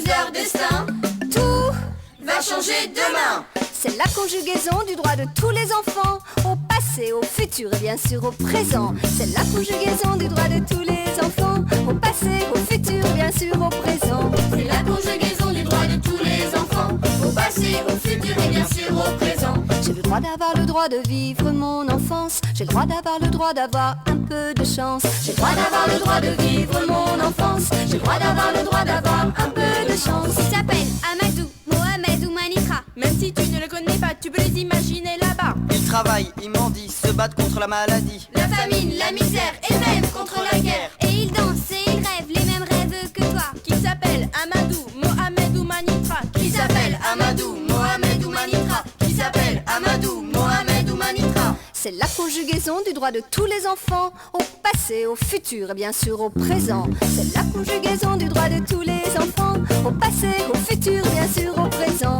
leur destin. Tout va changer demain. C'est la conjugaison du droit de tous les enfants, au passé, au futur et bien sûr au présent. C'est la conjugaison du droit de tous les enfants, au passé, au futur et bien sûr au présent. C'est la conjugaison du droit de tous les enfants, au passé, au futur et bien sûr au présent. J'ai le droit d'avoir le droit de vivre mon enfance. J'ai le droit d'avoir le droit d'avoir un peu de chance. J'ai le droit d'avoir le droit de vivre mon enfance. J'ai le droit d'avoir le droit d'avoir un peu de chance. Il s'appelle Amadou, Mohamed ou Manitra. Même si tu ne le connais pas, tu peux les imaginer là-bas. Ils travaillent, ils mendient, se battent contre la maladie, la famine, la misère et même contre la guerre. Et ils dansent et ils rêvent les mêmes rêves que toi. Qui s'appelle Amadou, Mohamed ou Manitra. Qui s'appelle Amadou, Mohamed ou Manitra. Qui s'appelle Amadou, Mohamed ou Manitra. C'est la conjugaison du droit de tous les enfants, au passé, au futur et bien sûr au présent. C'est la conjugaison du droit de tous les enfants, au passé, au futur et bien sûr au présent.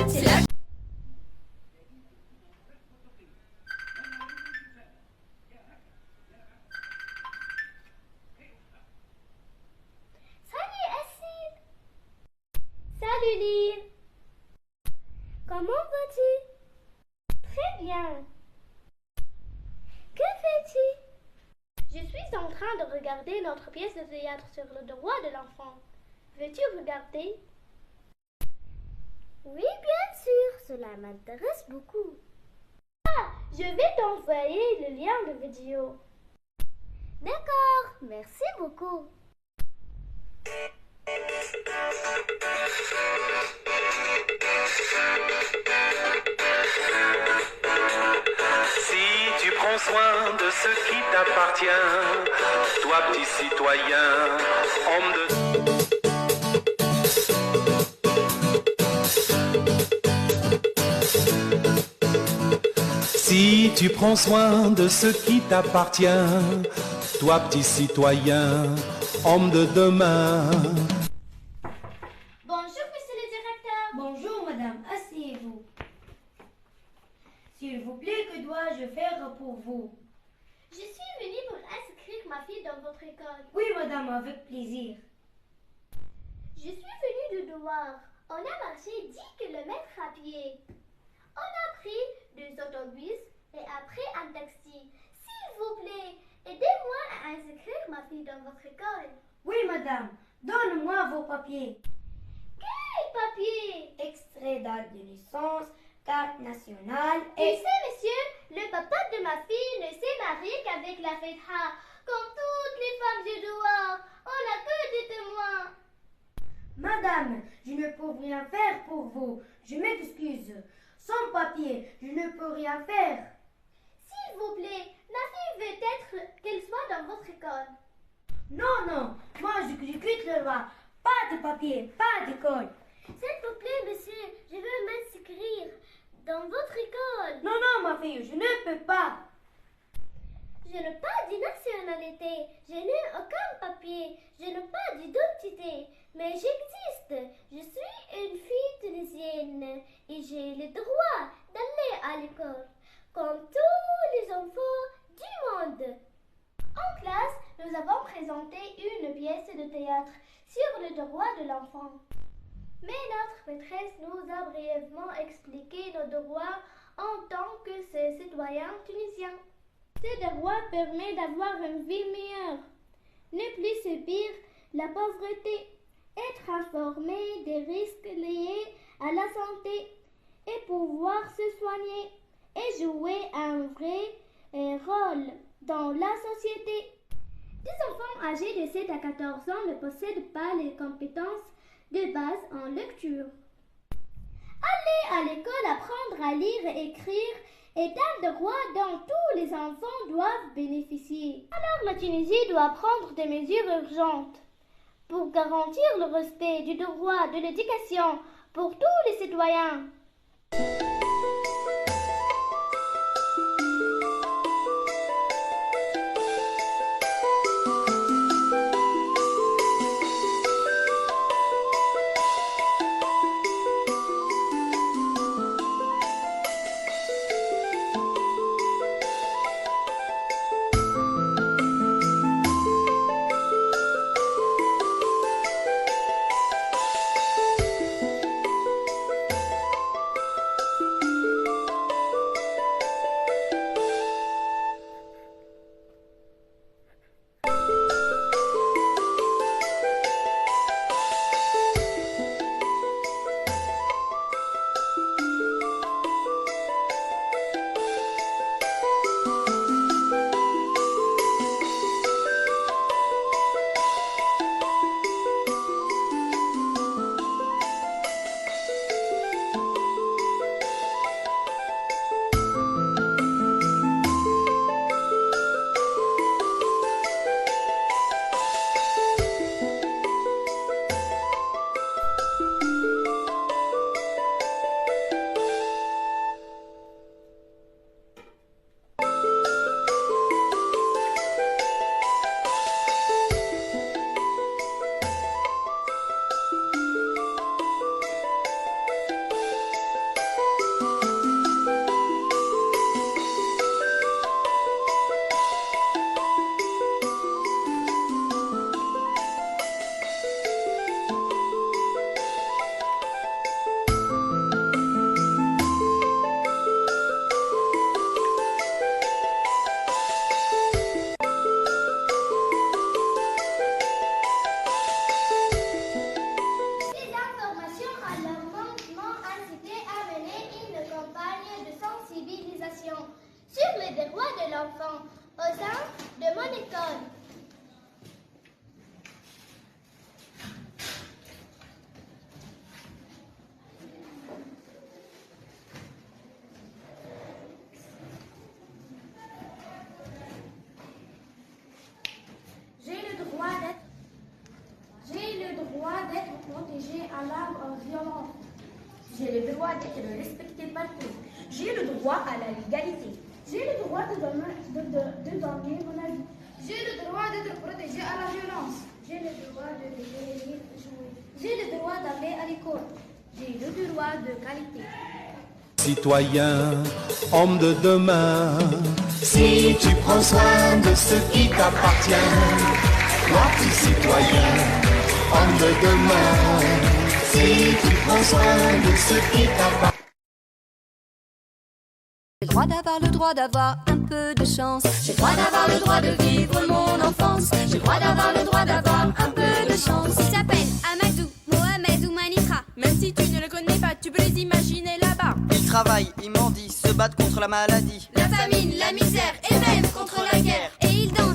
C'est la... Salut Acide. Salut Lynn. Comment vas-tu? Très bien. Que fais-tu? Je suis en train de regarder notre pièce de théâtre sur le droit de l'enfant. Veux-tu regarder? Oui, bien sûr, cela m'intéresse beaucoup. Ah, je vais t'envoyer le lien de vidéo. D'accord, merci beaucoup. Si tu prends soin de ce qui t'appartient, toi petit citoyen, homme de... Si tu prends soin de ce qui t'appartient, toi petit citoyen, homme de demain. Bonjour, monsieur le directeur. Bonjour madame, asseyez-vous. S'il vous plaît, que dois-je faire pour vous? Je suis venue pour inscrire ma fille dans votre école. Oui madame, avec plaisir. Je suis venue de devoir. On a marché 10 kilomètres à pied. On a pris 2 autobus et après un taxi. S'il vous plaît, aidez-moi à inscrire ma fille dans votre école. Oui madame, donne-moi vos papiers. Quel papier? Extrait date de naissance, carte nationale Tu et... sais, monsieur, le papa de ma fille ne s'est marié qu'avec la fetha. Comme toutes les femmes du devoir, on n'a que des témoins. Madame, je ne peux rien faire pour vous. Je m'excuse. Sans papier, je ne peux rien faire. S'il vous plaît, ma fille veut être qu'elle soit dans votre école. Non, non, moi je quitte le droit. Pas de papier, pas d'école. S'il vous plaît, monsieur, je veux m'inscrire dans votre école. Non, non, ma fille, je ne peux pas. Je n'ai pas de nationalité, je n'ai aucun papier, je n'ai pas d'identité, mais j'existe. Je suis une fille tunisienne et j'ai le droit d'aller à l'école, comme tous les enfants du monde. En classe, nous avons présenté une pièce de théâtre sur le droit de l'enfant. Mais notre maîtresse nous a brièvement expliqué nos droits en tant que citoyens tunisiens. Ce droit permet d'avoir une vie meilleure, ne plus subir la pauvreté, être informé des risques liés à la santé et pouvoir se soigner et jouer un vrai rôle dans la société. Des enfants âgés de 7 à 14 ans ne possèdent pas les compétences de base en lecture. Aller à l'école apprendre à lire et écrire est un droit dont tous les enfants doivent bénéficier. Alors la Tunisie doit prendre des mesures urgentes pour garantir le respect du droit de l'éducation pour tous les citoyens. l'école. J'ai le droit d'être protégé à la violence. J'ai le droit d'être respecté partout. J'ai le droit à la légalité. J'ai le droit de donner mon avis. J'ai le droit d'être protégé à la violence. J'ai le droit de venir jouer. J'ai le droit d'aller à l'école. J'ai le droit de qualité. Citoyen, homme de demain, si tu prends soin de ce qui t'appartient, toi petit citoyen, homme de demain, si tu prends soin de ce qui t'appartient. J'ai le droit d'avoir un peu de chance. J'ai le droit d'avoir le droit de vivre mon enfance. J'ai le droit d'avoir le droit d'avoir un peu de chance. Il s'appelle Amadou, Mohamed ou Manitra. Même si tu ne le connais pas, tu peux les imaginer là-bas. Ils travaillent, ils mendient, se battent contre la maladie. La famine, la misère et même contre la guerre. Et il danse